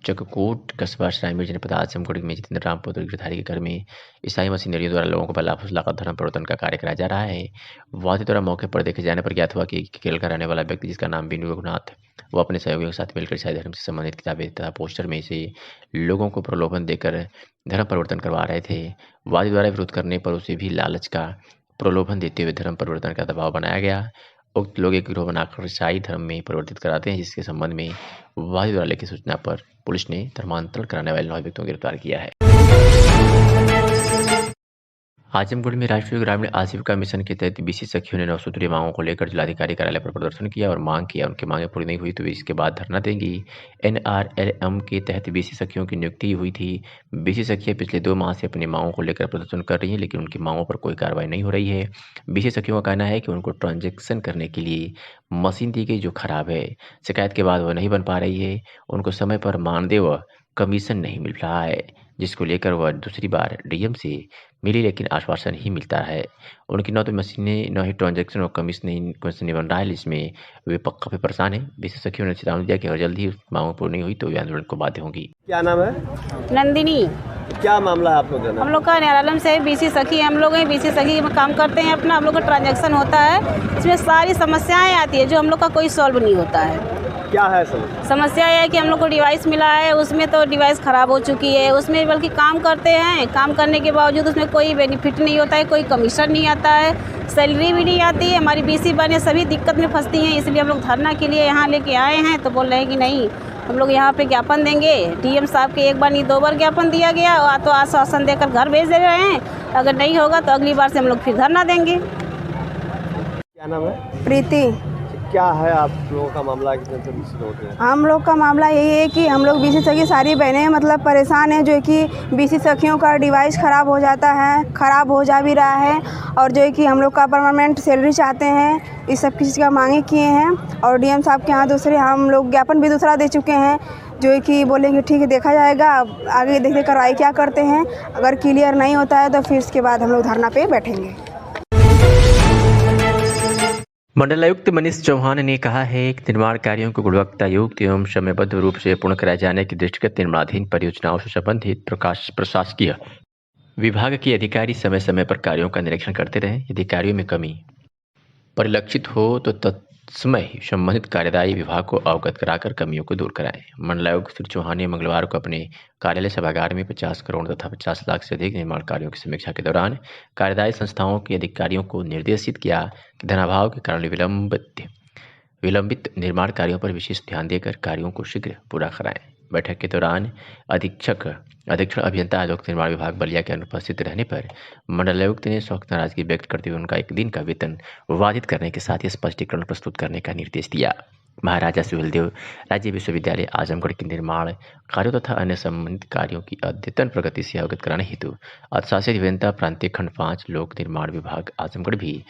चककोट कस्बा सरायमीर, जनपद आजमगढ़ में जितेंद्र राम पुत्र गिरधारी के घर में ईसाई मशीनरियों द्वारा लोगों को बला फुसलाकर धर्म परिवर्तन का कार्य कराया जा रहा है। वादी द्वारा मौके पर देखे जाने पर ज्ञात हुआ कि केरल का रहने वाला व्यक्ति, जिसका नाम बिनु रघुनाथ, वो अपने सहयोगियों के साथ मिलकर ईसाई धर्म से संबंधित किताबें तथा पोस्टर में से लोगों को प्रलोभन देकर धर्म परिवर्तन करवा रहे थे। वादी द्वारा विरोध करने पर उसे भी लालच का प्रलोभन देते हुए धर्म परिवर्तन का दबाव बनाया गया। उक्त लोग एक गिरोह बनाकर ईसाई धर्म में परिवर्तित कराते हैं, जिसके संबंध में वादी द्वारा लिखित सूचना पर पुलिस ने धर्मांतरण कराने वाले 9 व्यक्तियों को गिरफ्तार किया है। आजमगढ़ में राष्ट्रीय ग्रामीण आजीविका मिशन के तहत बीसी सखियों ने 9 सूत्रीय मांगों को लेकर जिलाधिकारी कार्यालय पर प्रदर्शन किया और मांग किया। उनकी मांगें पूरी नहीं हुई तो वे इसके बाद धरना देंगी। NRLM के तहत बीसी सखियों की नियुक्ति हुई थी। बीसी सखियां पिछले 2 माह से अपनी मांगों को लेकर प्रदर्शन कर रही हैं, लेकिन उनकी मांगों पर कोई कार्रवाई नहीं हो रही है। बीसी सखियों का कहना है कि उनको ट्रांजैक्शन करने के लिए मशीन दी गई जो खराब है। शिकायत के बाद वह नहीं बन पा रही है। उनको समय पर मानदेय व कमीशन नहीं मिल रहा है, जिसको लेकर वह दूसरी बार डीएम से मिली, लेकिन आश्वासन ही मिलता है। उनकी न तो मशीनें, न ही ट्रांजैक्शन और कमीशन नहीं बन रहा है, इसमें वे काफ़ी परेशान हैं। बीसी सखियों ने चेतावनी दिया कि अगर जल्द ही मांग पूरी नहीं हुई तो वे आंदोलन को बाध्य होंगी। क्या नाम है? नंदिनी। क्या मामला है आप लोग का? हम लोग का NRLM से बीसी सखी, हम लोग बीसी सखी में काम करते हैं अपना। हम लोग का ट्रांजैक्शन होता है, इसमें सारी समस्याएं आती है जो हम लोग का कोई सॉल्व नहीं होता है। क्या है समस्या यह है कि हम लोग को डिवाइस मिला है, उसमें तो डिवाइस ख़राब हो चुकी है। उसमें बल्कि काम करते हैं, काम करने के बावजूद उसमें कोई बेनिफिट नहीं होता है, कोई कमीशन नहीं आता है, सैलरी भी नहीं आती है। हमारी बीसी बहनें सभी दिक्कत में फंसती हैं, इसलिए हम लोग धरना के लिए यहाँ लेके आए हैं। तो बोल रहे हैं कि नहीं, हम लोग यहाँ पे ज्ञापन देंगे। डीएम साहब के 1 बार नहीं 2 बार ज्ञापन दिया गया और तो आश्वासन देकर घर भेज दे रहे हैं। अगर नहीं होगा तो अगली बार से हम लोग फिर धरना देंगे। क्या नाम है? प्रीति। क्या है आप लोगों का मामला? हम लोग का मामला यही है कि हम लोग बीसी सखी सारी बहनें मतलब परेशान हैं, जो है कि बीसी सखियों का डिवाइस ख़राब हो जाता है, ख़राब हो जा भी रहा है, और जो है कि हम लोग का परमानेंट सैलरी चाहते हैं। इस सब चीज़ का मांगे किए हैं और डीएम साहब के यहाँ दूसरे हम लोग ज्ञापन भी दूसरा दे चुके हैं, जो है कि बोलेंगे ठीक है देखा जाएगा, आगे देखते कार्रवाई क्या करते हैं। अगर क्लियर नहीं होता है तो फिर इसके बाद हम लोग धरना पे बैठेंगे। मंडलायुक्त मनीष चौहान ने कहा है कि निर्माण कार्यों को गुणवत्तायुक्त एवं समयबद्ध रूप से पूर्ण कराए जाने के दृष्टिगत निर्माणाधीन परियोजनाओं से संबंधित प्रशासकीय विभाग के अधिकारी समय समय पर कार्यों का निरीक्षण करते रहें। यदि कार्यों में कमी परिलक्षित हो तो तत्समय ही संबंधित कार्यदायी विभाग को अवगत कराकर कमियों को दूर कराएं। मंडलायुक्त श्री चौहान ने मंगलवार को अपने कार्यालय सभागार में 50 करोड़ तथा 50 लाख से अधिक निर्माण कार्यों की समीक्षा के दौरान कार्यदायी संस्थाओं के अधिकारियों को निर्देशित किया कि धनाभाव के कारण विलंबित निर्माण कार्यों पर विशेष ध्यान देकर कार्यों को शीघ्र पूरा कराएं। बैठक के दौरान अधीक्षण अभियंता लोक निर्माण विभाग बलिया के अनुपस्थित रहने पर मंडलायुक्त ने सख्त नाराजगी व्यक्त करते हुए उनका 1 दिन का वेतन बाधित करने के साथ ही स्पष्टीकरण प्रस्तुत करने का निर्देश दिया। महाराजा सुहेलदेव राज्य विश्वविद्यालय आजमगढ़ के निर्माण कार्यों तथा अन्य संबंधित कार्यों की अद्यतन प्रगति से अवगत कराने हेतु अधिशासी अभियंता प्रांतीय खंड 5 लोक निर्माण विभाग आजमगढ़ भी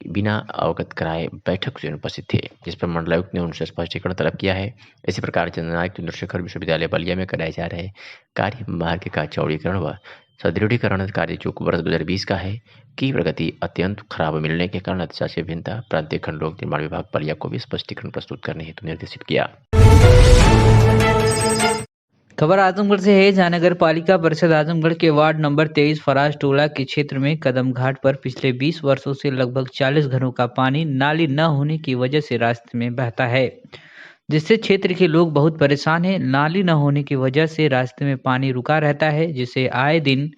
बिना अवगत कराए बैठक से अनुपस्थित थे, जिस पर मंडलायुक्त ने उनसे स्पष्टीकरण तलब किया है। इसी प्रकार जननायक चंद्रशेखर विश्वविद्यालय बलिया में कराए जा रहे कार्य मार्ग का चौड़ीकरण व सुदृढ़ीकरण कार्य जो वर्ष 2020 का है की प्रगति अत्यंत खराब मिलने के कारण अधिशासी अभियंता प्रांतीय खंड लोक निर्माण विभाग बलिया को भी स्पष्टीकरण प्रस्तुत करने हेतु निर्देशित किया। खबर आजमगढ़ से है, जहां नगर पालिका परिषद आजमगढ़ के वार्ड नंबर 23 फराज टोला के क्षेत्र में कदम घाट पर पिछले 20 वर्षों से लगभग 40 घरों का पानी नाली न होने की वजह से रास्ते में बहता है, जिससे क्षेत्र के लोग बहुत परेशान हैं। नाली न होने की वजह से रास्ते में पानी रुका रहता है, जिससे आए दिन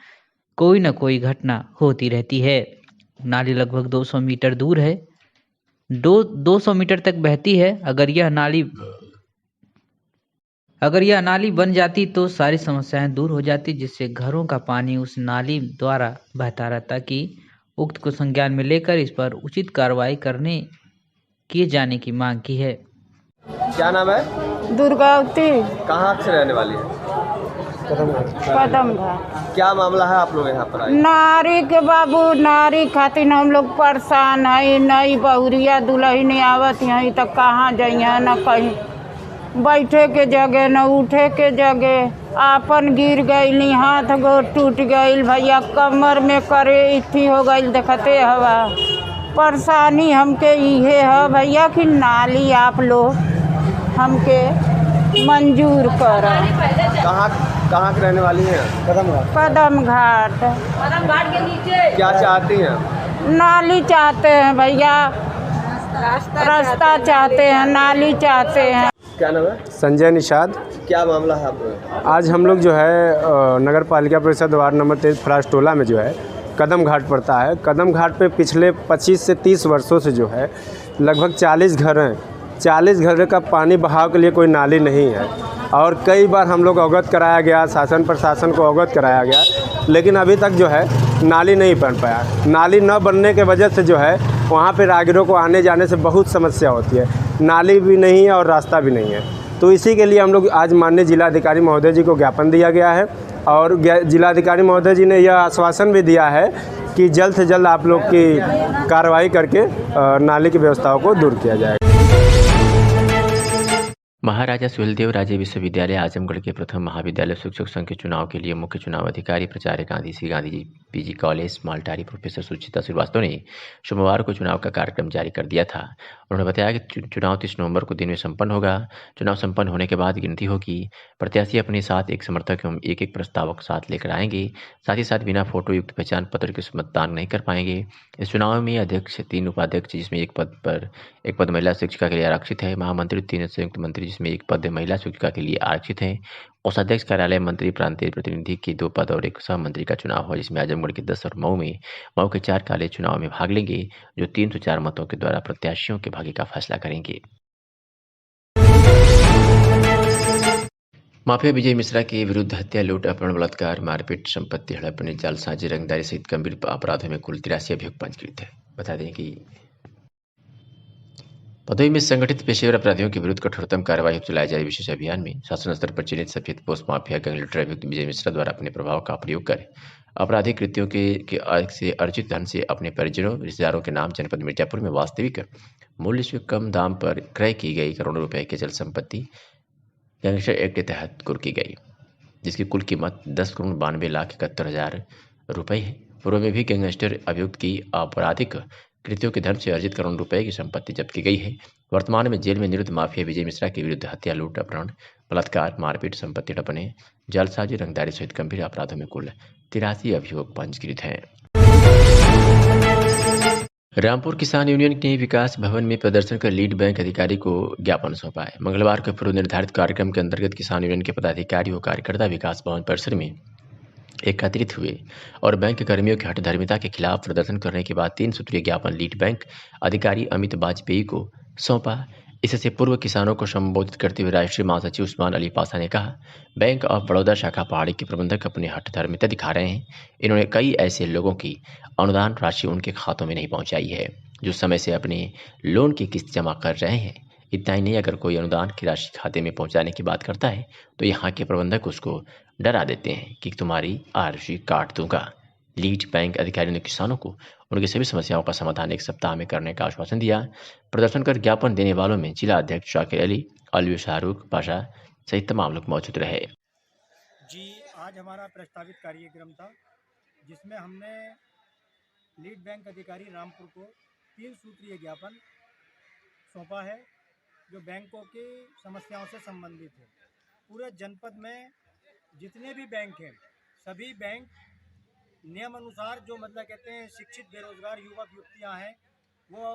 कोई न कोई घटना होती रहती है। नाली लगभग 200 मीटर दूर है, 200 मीटर तक बहती है। अगर यह नाली बन जाती तो सारी समस्याएं दूर हो जाती, जिससे घरों का पानी उस नाली द्वारा बहता रहता। कि उक्त को संज्ञान में लेकर इस पर उचित कार्रवाई किए जाने की मांग की है। क्या नाम है? दुर्गावती। कहाँ से रहने वाली है? कदम घाट। क्या मामला है आप लोग यहाँ पर आए? नारी के बाबू, नारी खातिर हम लोग परेशान है। नई बहुरिया दुल्हन आवत यहीं तक कहाँ जाइए, न कहीं बैठे के जगह न उठे के जगह। आपन गिर गई, हाथ गोड़ टूट गई भैया, कमर में करे इथी हो गई, देखते हवा। परेशानी हमके इहे है भैया कि नाली आप लोग हमके मंजूर कर। कहाँ के रहने वाली हैं? कदम घाट। के नीचे क्या चाहती हैं? नाली चाहते हैं भैया, रास्ता चाहते हैं, नाली चाहते हैं। क्या नाम है? संजय निषाद। क्या मामला है आप लोग? आज हम लोग जो है नगर पालिका परिषद वार्ड नंबर 23 फराज टोला में जो है कदम घाट पड़ता है। कदम घाट पे पिछले 25 से 30 वर्षों से जो है लगभग 40 घर हैं। 40 घर का पानी बहाव के लिए कोई नाली नहीं है और कई बार हम लोग अवगत कराया गया, शासन प्रशासन को अवगत कराया गया, लेकिन अभी तक जो है नाली नहीं बन पाया। नाली न बनने के वजह से जो है वहाँ पे राहगीरों को आने जाने से बहुत समस्या होती है। नाली भी नहीं है और रास्ता भी नहीं है। तो इसी के लिए हम लोग आज माननीय जिलाधिकारी महोदय जी को ज्ञापन दिया गया है और जिलाधिकारी महोदय जी ने यह आश्वासन भी दिया है कि जल्द से जल्द आप लोग की कार्रवाई करके नाली की व्यवस्थाओं को दूर किया जाएगा। महाराजा सुहेलदेव राजे विश्वविद्यालय आजमगढ़ के प्रथम महाविद्यालय शिक्षक संघ के चुनाव के लिए मुख्य चुनाव अधिकारी प्राचार्य गांधी सी Gandhi ji PG college Maltari professor सुचिता श्रीवास्तव ने सोमवार को चुनाव का कार्यक्रम जारी कर दिया था। उन्होंने बताया कि चुनाव 30 नवंबर को दिन में संपन्न होगा। चुनाव संपन्न होने के बाद गिनती होगी। प्रत्याशी अपने साथ एक समर्थक एवं एक प्रस्तावक साथ लेकर आएंगे। साथ ही साथ बिना फोटो युक्त पहचान पत्र के मतदान नहीं कर पाएंगे। इस चुनाव में अध्यक्ष 3 उपाध्यक्ष जिसमें एक पद महिला शिक्षिका के लिए आरक्षित है। महामंत्री 3 संयुक्त मंत्री जिसमें एक पद महिला शिक्षिका के लिए आरक्षित है। कोषाध्यक्ष कार्यालय मंत्री प्रांतीय प्रतिनिधि के 2 पद और एक सह मंत्री का चुनाव हो, जिसमें आजमगढ़ के 10 और मऊ के 4 कॉलेज चुनाव में भाग लेंगे, जो 304 मतों के द्वारा प्रत्याशियों के भाग्य का फैसला करेंगे। माफिया विजय मिश्रा के विरुद्ध हत्या, लूट, अपहरण, बलात्कार, मारपीट, संपत्ति हड़प, जालसाजी, रंगदारी सहित गंभीर अपराधों में कुल 83 अभियोग पंजीकृत है। बता दें कि भदोही में संगठित पेशेवर अपराधियों के विरुद्ध कठोरतम कार्रवाई चलाए जा रहे विशेष अभियान में शासन स्तर पर चयनित सफेद पोस्ट माफिया गैंग लीडर अभियुक्त विजय मिश्रा द्वारा अपने प्रभाव का प्रयोग कर आपराधिक कृत्यों से अर्जित धन से अपने परिजनों रिश्तेदारों के नाम जनपद मिर्जापुर में वास्तविक मूल्य से कम दाम पर क्रय की गई करोड़ों रुपए की चल संपत्ति गैंगस्टर एक्ट के तहत कुर्की गई, जिसकी कुल कीमत 10,92,71,000 रुपये है। पूर्व में भी गैंगस्टर अभियुक्त की आपराधिक कृत्यों के धन से अर्जित करोड़ों रुपए की संपत्ति जब्त की गई है। वर्तमान में जेल में निरुद्ध माफिया विजय मिश्रा के विरुद्ध हत्या, लूट, अपहरण, बलात्कार, मारपीट, संपत्ति हड़पने, जालसाजी, रंगदारी सहित गंभीर अपराधों में कुल 83 अभियोग पंजीकृत हैं। रामपुर किसान यूनियन ने विकास भवन में प्रदर्शन कर लीड बैंक अधिकारी को ज्ञापन सौंपा है। मंगलवार को पूर्व निर्धारित कार्यक्रम के अंतर्गत किसान यूनियन के पदाधिकारी व कार्यकर्ता विकास भवन परिसर में एकत्रित हुए और बैंक कर्मियों की हठधर्मिता के खिलाफ प्रदर्शन करने के बाद 3 सूत्रीय ज्ञापन लीड बैंक अधिकारी अमित वाजपेयी को सौंपा। इससे पूर्व किसानों को संबोधित करते हुए राष्ट्रीय महासचिव उस्मान अली पाशा ने कहा, बैंक ऑफ बड़ौदा शाखा पहाड़ी के प्रबंधक अपनी हठधर्मिता दिखा रहे हैं। इन्होंने कई ऐसे लोगों की अनुदान राशि उनके खातों में नहीं पहुंचाई है, जो समय से अपने लोन की किस्त जमा कर रहे हैं। इतना ही नहीं, अगर कोई अनुदान की राशि खाते में पहुंचाने की बात करता है तो यहाँ के प्रबंधक उसको डरा देते हैं कि तुम्हारी आरसी काट दूंगा। लीड बैंक अधिकारियों ने किसानों को उनकी सभी समस्याओं का समाधान 1 सप्ताह में करने का आश्वासन दिया। प्रदर्शन कर ज्ञापन देने वालों में जिला अध्यक्ष शाकिर अली, अलवी शाहरुख पाशा सहित तमाम लोग मौजूद रहे। जी, आज हमारा प्रस्तावित कार्यक्रम था जिसमें हमने लीड बैंक अधिकारी रामपुर को 3 सूत्रीय ज्ञापन सौंपा है, जो बैंकों की समस्याओं से संबंधित है। पूरे जनपद में जितने भी बैंक हैं, सभी बैंक नियम अनुसार जो मतलब कहते हैं शिक्षित बेरोजगार युवक युवतियां हैं, वो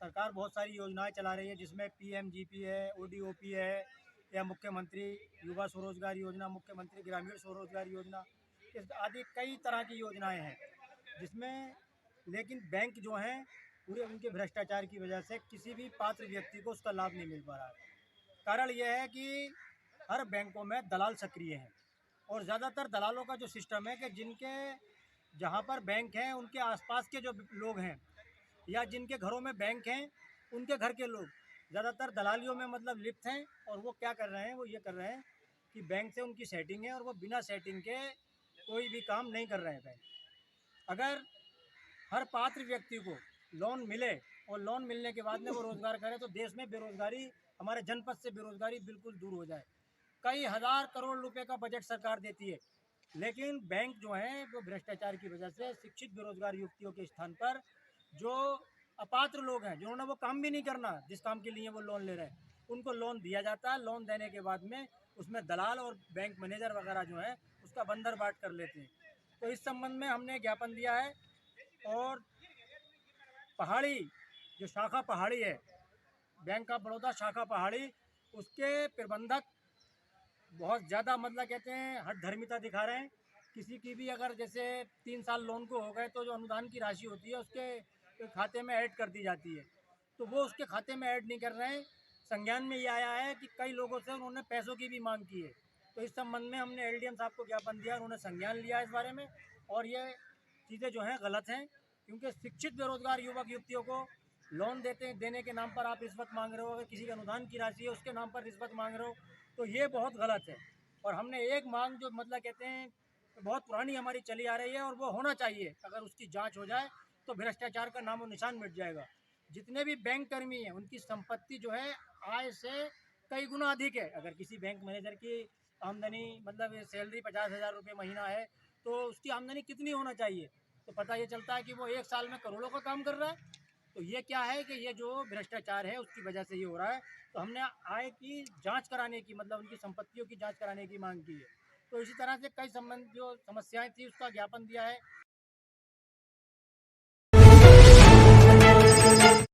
सरकार बहुत सारी योजनाएं चला रही है, जिसमें पीएमजीपी है, ओडीओपी है, या मुख्यमंत्री युवा स्वरोजगार योजना, मुख्यमंत्री ग्रामीण स्वरोजगार योजना, आदि कई तरह की योजनाएं हैं। जिसमें लेकिन बैंक जो हैं पूरे उनके भ्रष्टाचार की वजह से किसी भी पात्र व्यक्ति को उसका लाभ नहीं मिल पा रहा है। कारण यह है कि हर बैंकों में दलाल सक्रिय हैं और ज़्यादातर दलालों का जो सिस्टम है कि जिनके जहाँ पर बैंक हैं उनके आसपास के जो लोग हैं या जिनके घरों में बैंक हैं उनके घर के लोग ज़्यादातर दलालियों में मतलब लिप्त हैं। और वो क्या कर रहे हैं, वो ये कर रहे हैं कि बैंक से उनकी सेटिंग है और वो बिना सेटिंग के कोई भी काम नहीं कर रहे हैं। बैंक अगर हर पात्र व्यक्ति को लोन मिले और लोन मिलने के बाद में वो रोज़गार करे तो देश में बेरोज़गारी, हमारे जनपद से बेरोज़गारी बिल्कुल दूर हो जाए। कई हज़ार करोड़ रुपए का बजट सरकार देती है, लेकिन बैंक जो हैं वो भ्रष्टाचार की वजह से शिक्षित बेरोज़गार युवतियों के स्थान पर जो अपात्र लोग हैं, जिन्होंने वो काम भी नहीं करना जिस काम के लिए वो लोन ले रहे हैं, उनको लोन दिया जाता है। लोन देने के बाद में उसमें दलाल और बैंक मैनेजर वगैरह जो है उसका बंदर बाट कर लेते हैं। तो इस संबंध में हमने ज्ञापन दिया है और पहाड़ी जो शाखा पहाड़ी है, बैंक ऑफ बड़ौदा शाखा पहाड़ी, उसके प्रबंधक बहुत ज़्यादा मतलब कहते हैं हठधर्मिता दिखा रहे हैं। किसी की भी अगर जैसे 3 साल लोन को हो गए तो जो अनुदान की राशि होती है उसके खाते में ऐड कर दी जाती है, तो वो उसके खाते में ऐड नहीं कर रहे हैं। संज्ञान में ये आया है कि कई लोगों से उन्होंने पैसों की भी मांग की है। तो इस संबंध में हमने एलडीएम साहब को ज्ञापन दिया, उन्होंने संज्ञान लिया इस बारे में और ये चीज़ें जो हैं गलत हैं, क्योंकि शिक्षित बेरोजगार युवक युवतियों को लोन देने के नाम पर आप रिश्वत मांग रहे हो, अगर किसी के अनुदान की राशि है उसके नाम पर रिश्वत मांग रहे हो, तो ये बहुत गलत है। और हमने एक मांग जो मतलब कहते हैं बहुत पुरानी हमारी चली आ रही है और वो होना चाहिए, अगर उसकी जांच हो जाए तो भ्रष्टाचार का नामो निशान मिट जाएगा। जितने भी बैंक कर्मी हैं उनकी संपत्ति जो है आय से कई गुना अधिक है। अगर किसी बैंक मैनेजर की आमदनी मतलब सैलरी 50,000 रुपये महीना है तो उसकी आमदनी कितनी होना चाहिए, तो पता ये चलता है कि वो एक साल में करोड़ों का काम कर रहा है। तो ये क्या है कि ये जो भ्रष्टाचार है उसकी वजह से ये हो रहा है। तो हमने आय की जांच कराने की मतलब उनकी संपत्तियों की जांच कराने की मांग की है। तो इसी तरह से कई संबंध जो समस्याएं थी उसका ज्ञापन दिया है।